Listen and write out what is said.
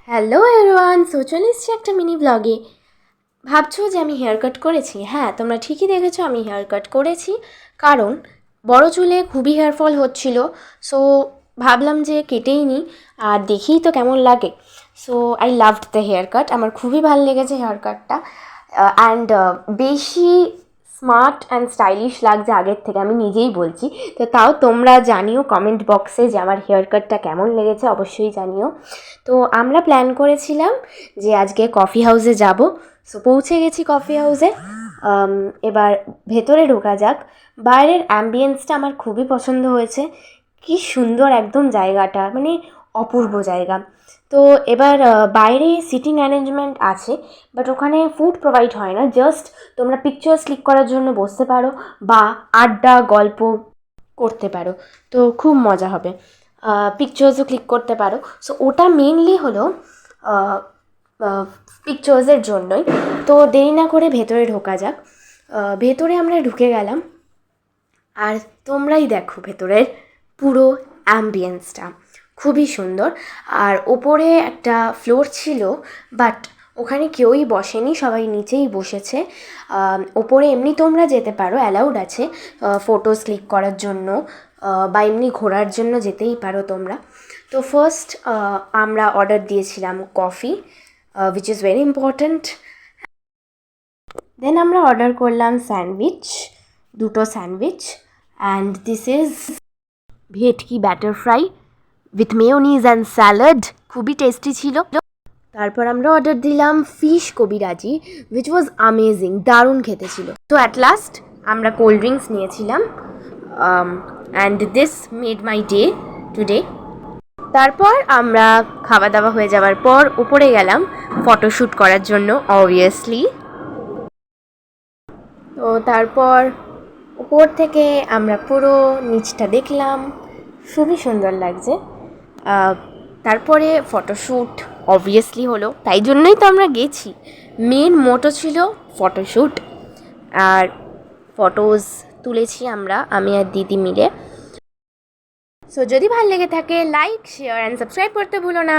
Hello everyone, চলে এসেছি একটা মিনি ব্লগে। ভাবছো যে আমি হেয়ার কাট করেছি? হ্যাঁ, তোমরা ঠিকই দেখেছো, আমি হেয়ার কাট করেছি। কারণ বড় চুলে খুবই হেয়ার ফল হচ্ছিল। সো ভাবলাম যে কেটেই নিই, আর দেখেই তো কেমন লাগে। So I loved the haircut, আমার খুবই ভালো লেগেছে হেয়ার কাটটা। অ্যান্ড বেশি স্মার্ট অ্যান্ড স্টাইলিশ লাগছে আগের থেকে, আমি নিজেই বলছি। তো তাও তোমরা জানিও কমেন্ট বক্সে যে আমার হেয়ার কাটটা কেমন লেগেছে, অবশ্যই জানিও। তো আমরা প্ল্যান করেছিলাম যে আজকে কফি হাউসে যাব। সো পৌঁছে গেছি কফি হাউসে। এবার ভেতরে ঢোকা যাক। বাইরের অ্যাম্বিয়েন্সটা আমার খুবই পছন্দ হয়েছে। কি সুন্দর একদম জায়গাটা, মানে অপূর্ব জায়গা। তো এবার বাইরে সিটিং অ্যারেঞ্জমেন্ট আছে, বাট ওখানে ফুড প্রোভাইড হয় না। জাস্ট তোমরা পিকচার্স ক্লিক করার জন্য বসতে পারো বা আড্ডা গল্প করতে পারো। তো খুব মজা হবে, পিকচার্সও ক্লিক করতে পারো। সো ওটা মেনলি হলো পিকচার্সের জন্যই। তো দেরি না করে ভেতরে ঢোকা যাক। ভেতরে আমরা ঢুকে গেলাম, আর তোমরাই দেখো ভেতরের পুরো অ্যাম্বিয়েন্সটা খুবই সুন্দর। আর ওপরে একটা ফ্লোর ছিল, বাট ওখানে কেউই বসেনি, সবাই নিচেই বসেছে। ওপরে এমনি তোমরা যেতে পারো, অ্যালাউড আছে ফটোস ক্লিক করার জন্য, বা এমনি ঘোরার জন্য যেতেই পারো তোমরা। তো ফার্স্ট আমরা অর্ডার দিয়েছিলাম coffee, which is very important. Then আমরা অর্ডার করলাম স্যান্ডউইচ, দুটো sandwich. And this is bhetki batter fry with mayonnaise and salad, খুবই টেস্টি ছিল। তারপর আমরা অর্ডার দিলাম ফিশ কবিরাজি, উইচ ওয়াজ অ্যামেজিং, দারুণ খেতে ছিল। তো অ্যাট লাস্ট আমরা কোল্ড ড্রিঙ্কস নিয়েছিলাম, and this made my day today. তারপর আমরা খাওয়া দাওয়া হয়ে যাওয়ার পর উপরে গেলাম ফটোশ্যুট করার জন্য, অবভিয়াসলি। তো তারপর উপর থেকে আমরা পুরো নিচটা দেখলাম, খুবই সুন্দর লাগছে। তারপরে ফটোশ্যুট অবভিয়াসলি হলো, তাই জন্যই তো আমরা গেছি। মেন মোটো ছিল ফটোশ্যুট, আর ফটোজ তুলেছি আমরা, আমি আর দিদি মিলে। সো যদি ভালো লেগে থাকে, লাইক শেয়ার অ্যান্ড সাবস্ক্রাইব করতে ভুলো না।